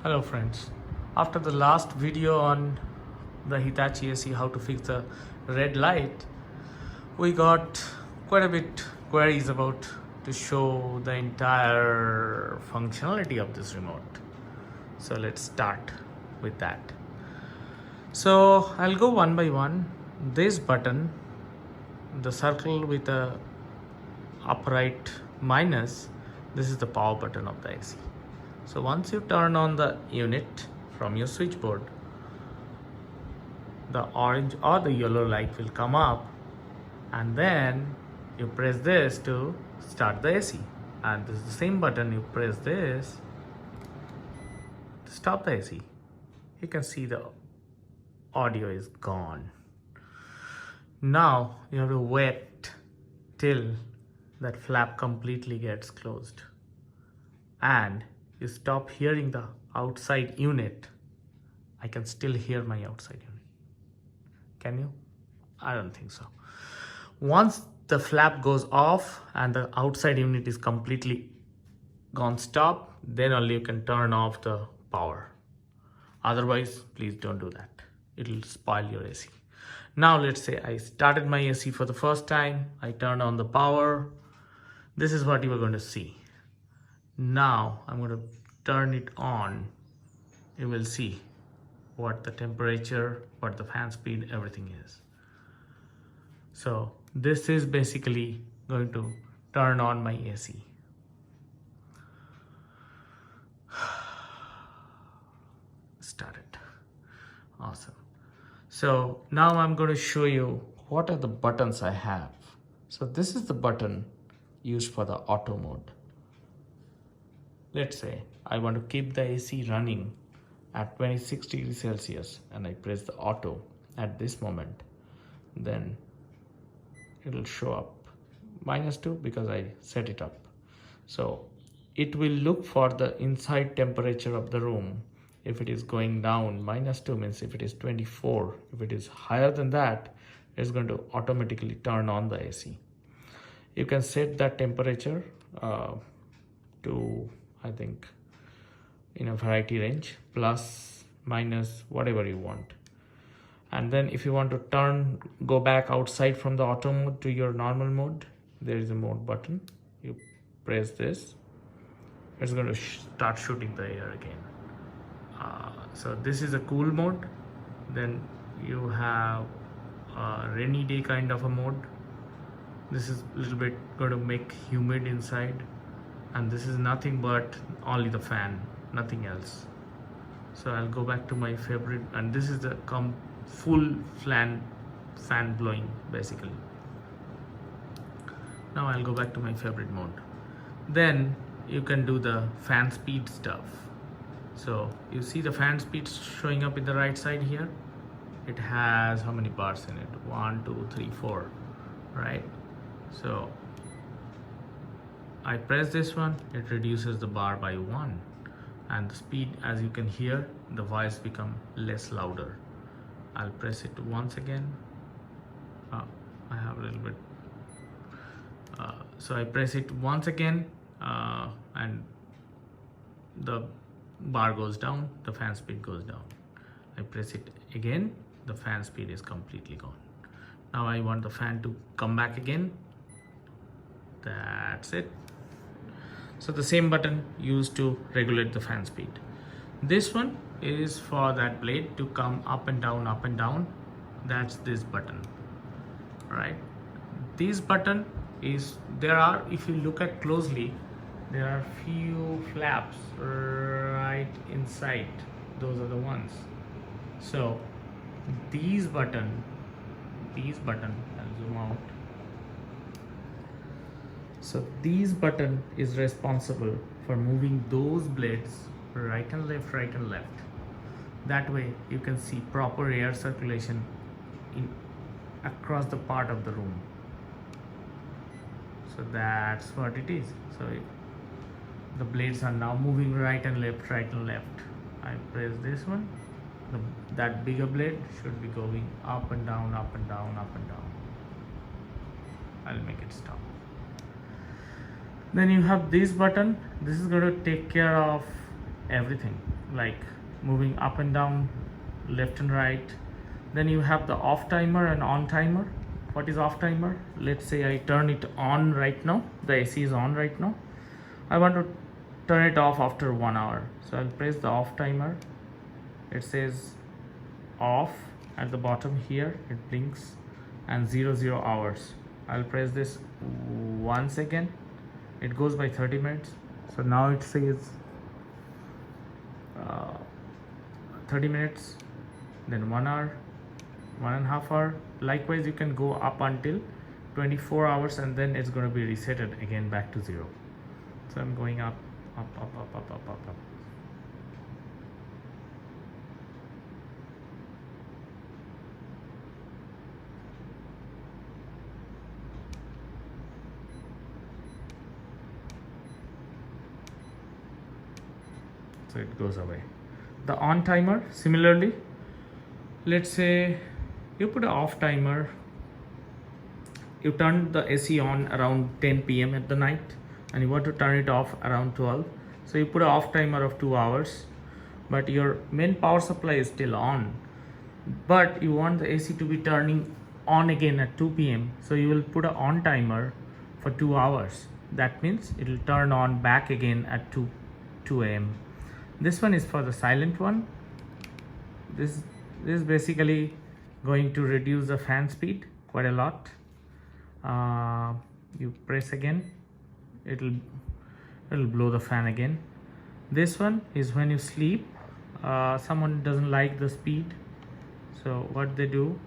Hello friends, after the last video on the Hitachi AC how to fix the red light, we got quite a bit queries about to show the entire functionality of this remote. So let's start with that. So I'll go one by one. This button, the circle with a upright minus, this is the power button of the AC. So once you turn on the unit from your switchboard, the orange or the yellow light will come up, and then you press this to start the AC, and this is the same button, you press this to stop the AC. You can see the audio is gone. Now you have to wait till that flap completely gets closed and you stop hearing the outside unit. I can still hear my outside unit. Can you? I don't think so. Once the flap goes off and the outside unit is completely gone stop, then only you can turn off the power. Otherwise, please don't do that. It will spoil your AC. Now let's say I started my AC for the first time. I turned on the power. This is what you are going to see. Now I'm going to turn it on. You will see what the temperature, what the fan speed, everything is. So this is basically going to turn on my AC. Started. Awesome. So now I'm going to show you what are the buttons I have. So this is the button used for the auto mode. Let's say I want to keep the AC running at 26 degrees Celsius and I press the auto at this moment, then it'll show up -2 because I set it up. So it will look for the inside temperature of the room. If it is going down, -2 means if it is 24, if it is higher than that, it's going to automatically turn on the AC. You can set that temperature to, I think, in a variety range, plus, minus, whatever you want. And then if you want to go back outside from the auto mode to your normal mode, there is a mode button. You press this, it's going to start shooting the air again. So this is a cool mode. Then you have a rainy day kind of a mode. This is a little bit going to make humid inside, and this is nothing but only the fan, nothing else. So I'll go back to my favorite, and this is the full fan blowing basically. Now I'll go back to my favorite mode. Then you can do the fan speed stuff. So you see the fan speed showing up in the right side here. It has how many bars in it? 1, 2, 3, 4, right? So I press this one, it reduces the bar by 1, and the speed, as you can hear, the voice become less louder. I'll press it once again. I have a little bit. So I press it once again, and the bar goes down, the fan speed goes down. I press it again, the fan speed is completely gone. Now I want the fan to come back again. That's it. So the same button used to regulate the fan speed. This one is for that blade to come up and down, up and down. That's this button, right? This button is, if you look at closely, there are few flaps right inside. Those are the ones. So these button, I'll zoom out. So these button is responsible for moving those blades right and left, right and left. That way you can see proper air circulation across the part of the room. So that's what it is. So the blades are now moving right and left, right and left. I press this one. That bigger blade should be going up and down, up and down, up and down. I'll make it stop. Then you have this button. This is going to take care of everything. like moving up and down, left and right. Then you have the off timer and on timer. What is off timer? Let's say I turn it on right now. The AC is on right now. I want to turn it off after 1 hour. So I'll press the off timer. It says off at the bottom here. It blinks and 00 hours. I'll press this once again. It goes by 30 minutes. So now it says 30 minutes, then 1 hour, 1.5 hour. Likewise, you can go up until 24 hours and then it's going to be resetted again back to 0. So I'm going up, up, up, up, up, up, up, up. So it goes away. The on timer, similarly, let's say you put an off timer, you turn the AC on around 10 p.m. at the night and you want to turn it off around 12. So you put an off timer of 2 hours, but your main power supply is still on, but you want the AC to be turning on again at 2 p.m. So you will put an on timer for 2 hours. That means it will turn on back again at 2 a.m. This one is for the silent one. This is basically going to reduce the fan speed quite a lot. You press again, it'll blow the fan again. This one is when you sleep. Someone doesn't like the speed, so what they do,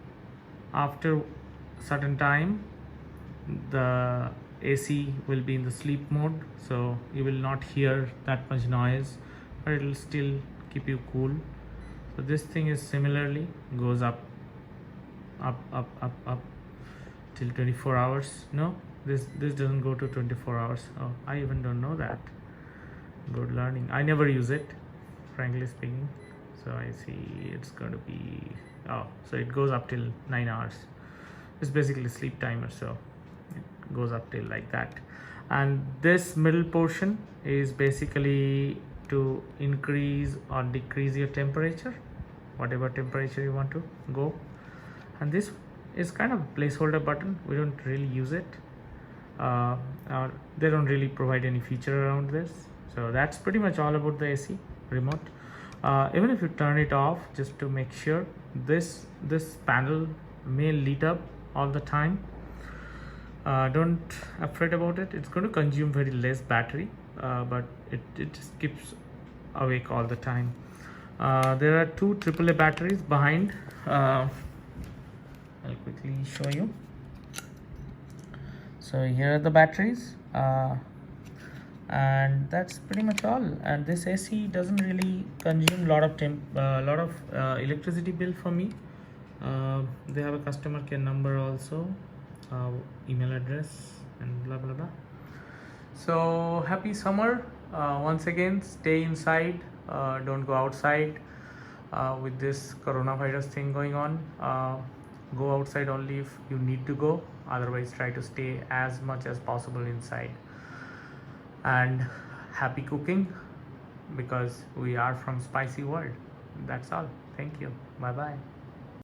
after certain time the AC will be in the sleep mode, so you will not hear that much noise, but it will still keep you cool. So this thing is similarly goes up till 24 hours. No, this doesn't go to 24 hours. Oh, I even don't know that. Good learning. I never use it, frankly speaking. So I see it's going to be, oh, so it goes up till 9 hours. It's basically sleep timer, so it goes up till like that. And this middle portion is basically to increase or decrease your temperature, whatever temperature you want to go. And this is kind of a placeholder button. We don't really use it. They don't really provide any feature around this. So that's pretty much all about the AC remote. Even if you turn it off, just to make sure, this panel may light up all the time. Don't afraid about it. It's going to consume very less battery, but it just keeps awake all the time. There are two AAA batteries behind. I'll quickly show you. So here are the batteries, and that's pretty much all. And this AC doesn't really consume lot of electricity bill for me. They have a customer care number also, email address, and blah blah blah. So happy summer. Once again, stay inside, don't go outside. With this coronavirus thing going on, go outside only if you need to go, otherwise try to stay as much as possible inside. And happy cooking, because we are from Spicy World. That's all. Thank you. Bye bye.